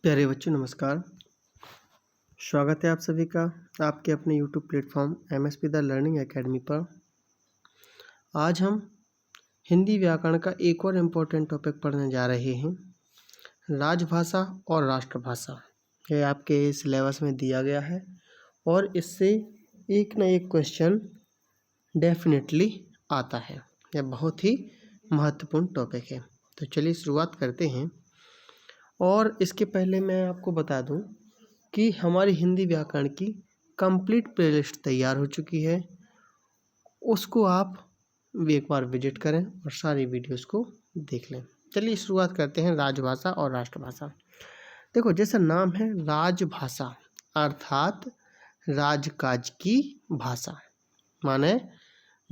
प्यारे बच्चों नमस्कार। स्वागत है आप सभी का आपके अपने YouTube platform MSP the learning academy पर। आज हम हिंदी व्याकरण का एक और इम्पोर्टेंट टॉपिक पढ़ने जा रहे हैं, राजभाषा और राष्ट्रभाषा। यह आपके सिलेबस में दिया गया है और इससे एक न एक क्वेश्चन डेफिनेटली आता है। यह बहुत ही महत्वपूर्ण टॉपिक है। तो चलिए शुरुआत करते हैं। और इसके पहले मैं आपको बता दूं कि हमारी हिंदी व्याकरण की कंप्लीट प्लेलिस्ट तैयार हो चुकी है। उसको आप एक बार विजिट करें और सारी वीडियोस को देख लें। चलिए शुरुआत करते हैं राजभाषा और राष्ट्रभाषा। देखो, जैसा नाम है राजभाषा अर्थात राजकाज की भाषा, माने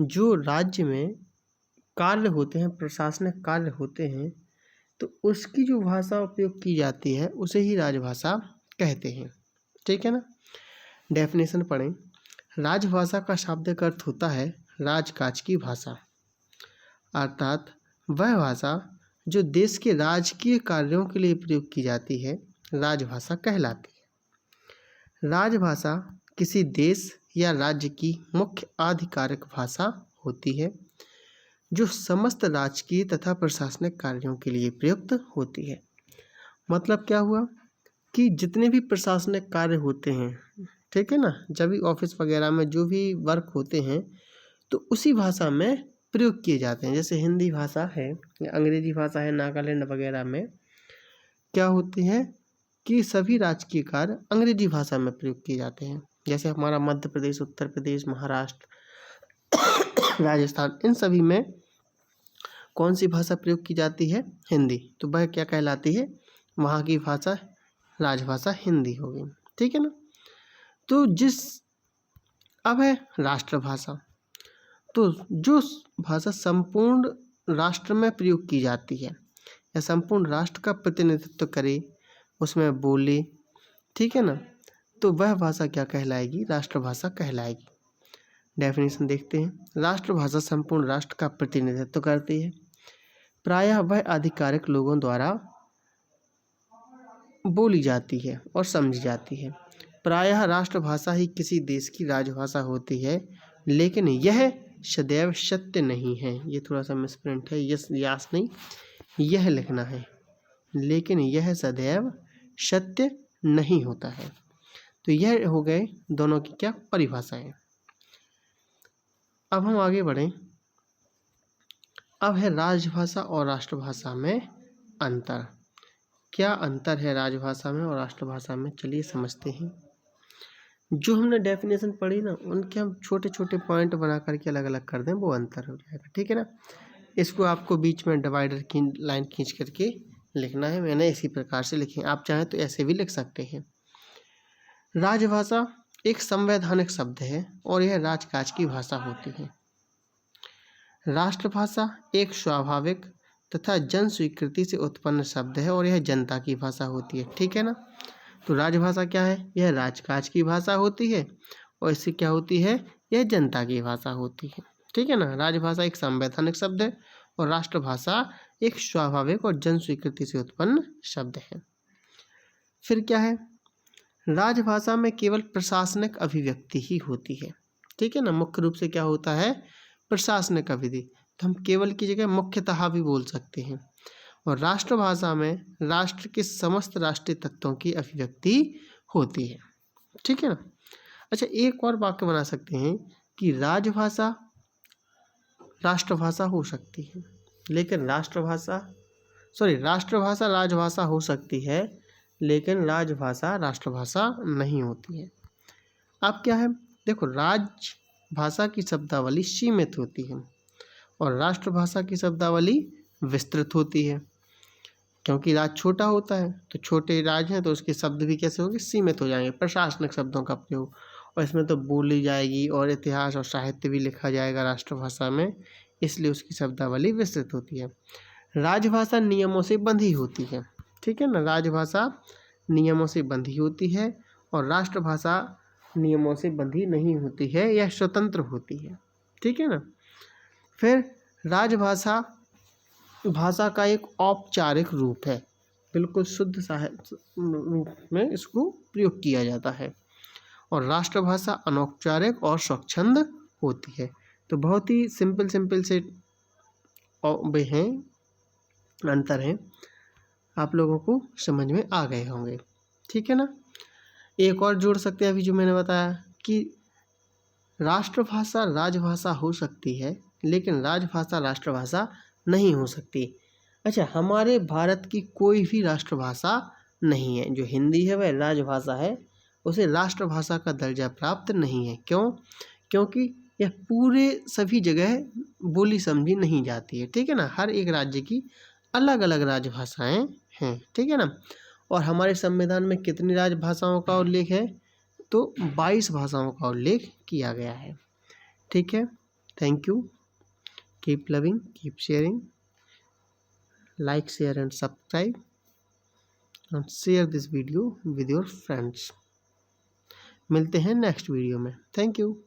जो राज्य में कार्य होते हैं, प्रशासनिक कार्य होते हैं, तो उसकी जो भाषा उपयोग की जाती है उसे ही राजभाषा कहते हैं। ठीक है ना। डेफिनेशन पढ़ें। राजभाषा का शाब्दिक अर्थ होता है राजकाज की भाषा, अर्थात वह भाषा जो देश के राजकीय कार्यों के लिए प्रयोग की जाती है, राजभाषा कहलाती है। राजभाषा किसी देश या राज्य की मुख्य आधिकारिक भाषा होती है जो समस्त राजकीय तथा प्रशासनिक कार्यों के लिए प्रयुक्त होती है। मतलब क्या हुआ कि जितने भी प्रशासनिक कार्य होते हैं, ठीक है ना, जब भी ऑफिस वगैरह में जो भी वर्क होते हैं तो उसी भाषा में प्रयोग किए जाते हैं। जैसे हिंदी भाषा है या अंग्रेजी भाषा है, नागालैंड वगैरह में क्या होती है कि सभी राजकीय कार्य अंग्रेजी भाषा में प्रयोग किए जाते हैं। जैसे हमारा मध्य प्रदेश, उत्तर प्रदेश, महाराष्ट्र, राजस्थान, इन सभी में कौन सी भाषा प्रयोग की जाती है? हिंदी। तो वह क्या कहलाती है? वहाँ की भाषा राजभाषा हिंदी होगी। ठीक है ना। तो अब है राष्ट्रभाषा। तो जो भाषा संपूर्ण राष्ट्र में प्रयोग की जाती है या संपूर्ण राष्ट्र का प्रतिनिधित्व करे, उसमें बोले, ठीक है ना, तो वह भाषा क्या कहलाएगी? राष्ट्रभाषा कहलाएगी। डेफिनेशन देखते हैं। राष्ट्रभाषा संपूर्ण राष्ट्र का प्रतिनिधित्व करती है। प्रायः वह आधिकारिक लोगों द्वारा बोली जाती है और समझी जाती है। प्रायः राष्ट्रभाषा ही किसी देश की राजभाषा होती है, लेकिन यह सदैव सत्य नहीं है। ये थोड़ा सा मिसप्रिंट है, यास नहीं, यह लिखना है, लेकिन यह सदैव सत्य नहीं होता है। तो यह हो गए दोनों की क्या परिभाषाएं। अब हम आगे बढ़ें। अब है राजभाषा और राष्ट्रभाषा में अंतर। क्या अंतर है राजभाषा में और राष्ट्रभाषा में? चलिए समझते हैं। जो हमने डेफिनेशन पढ़ी ना, उनके हम छोटे छोटे पॉइंट बना करके अलग अलग कर दें, वो अंतर हो जाएगा। ठीक है ना। इसको आपको बीच में डिवाइडर की लाइन खींच करके लिखना है। मैंने इसी प्रकार से लिखी, आप चाहें तो ऐसे भी लिख सकते हैं। राजभाषा एक संवैधानिक शब्द है और यह राजकाज की भाषा होती है। राष्ट्रभाषा एक स्वाभाविक तथा जन स्वीकृति से उत्पन्न शब्द है और यह जनता की भाषा होती है। ठीक है ना। तो राजभाषा क्या है? यह राजकाज की भाषा होती है और इससे क्या होती है? यह जनता की भाषा होती है। ठीक है ना। राजभाषा एक संवैधानिक शब्द है और राष्ट्रभाषा एक स्वाभाविक और जन स्वीकृति से उत्पन्न शब्द है। फिर क्या है? राजभाषा में केवल प्रशासनिक अभिव्यक्ति ही होती है। ठीक है ना। मुख्य रूप से क्या होता है? प्रशासनिक अभिधि। तो हम केवल की जगह मुख्यतः भी बोल सकते हैं। और राष्ट्रभाषा में राष्ट्र के समस्त राष्ट्रीय तत्वों की अभिव्यक्ति होती है। ठीक है ना। अच्छा, एक और वाक्य बना सकते हैं कि राजभाषा राष्ट्रभाषा हो सकती है, लेकिन राष्ट्रभाषा राजभाषा हो सकती है, लेकिन राजभाषा राष्ट्रभाषा नहीं होती है। अब क्या है? देखो, राजभाषा की शब्दावली सीमित होती है और राष्ट्रभाषा की शब्दावली विस्तृत होती है। क्योंकि राज्य छोटा होता है, तो छोटे राज्य हैं तो उसके शब्द भी कैसे होंगे? सीमित हो जाएंगे। प्रशासनिक शब्दों का प्रयोग, और इसमें तो बोली जाएगी और इतिहास और साहित्य भी लिखा जाएगा राष्ट्रभाषा में, इसलिए उसकी शब्दावली विस्तृत होती है। राजभाषा नियमों से बंधी होती है। ठीक है ना। राजभाषा नियमों से बंधी होती है और राष्ट्रभाषा नियमों से बंधी नहीं होती है, यह स्वतंत्र होती है। ठीक है ना। फिर राजभाषा भाषा का एक औपचारिक रूप है। बिल्कुल शुद्ध साहित्य रूप में इसको प्रयोग किया जाता है। और राष्ट्रभाषा अनौपचारिक और स्वच्छंद होती है। तो बहुत ही सिंपल से वे हैं, अंतर हैं, आप लोगों को समझ में आ गए होंगे। ठीक है ना। एक और जोड़ सकते हैं अभी जो मैंने बताया कि राष्ट्रभाषा राजभाषा हो सकती है, लेकिन राजभाषा राष्ट्रभाषा नहीं हो सकती। अच्छा, हमारे भारत की कोई भी राष्ट्रभाषा नहीं है। जो हिंदी है वह राजभाषा है, उसे राष्ट्रभाषा का दर्जा प्राप्त नहीं है। क्यों? क्योंकि यह पूरे सभी जगह बोली समझी नहीं जाती है। ठीक है ना। हर एक राज्य की अलग अलग राजभाषाएं हैं। ठीक है ना। और हमारे संविधान में कितनी राजभाषाओं का उल्लेख है? तो 22 भाषाओं का उल्लेख किया गया है। ठीक है। Thank you. Keep loving, keep sharing, like, share and subscribe and share this video with your friends. मिलते हैं नेक्स्ट वीडियो में। Thank you.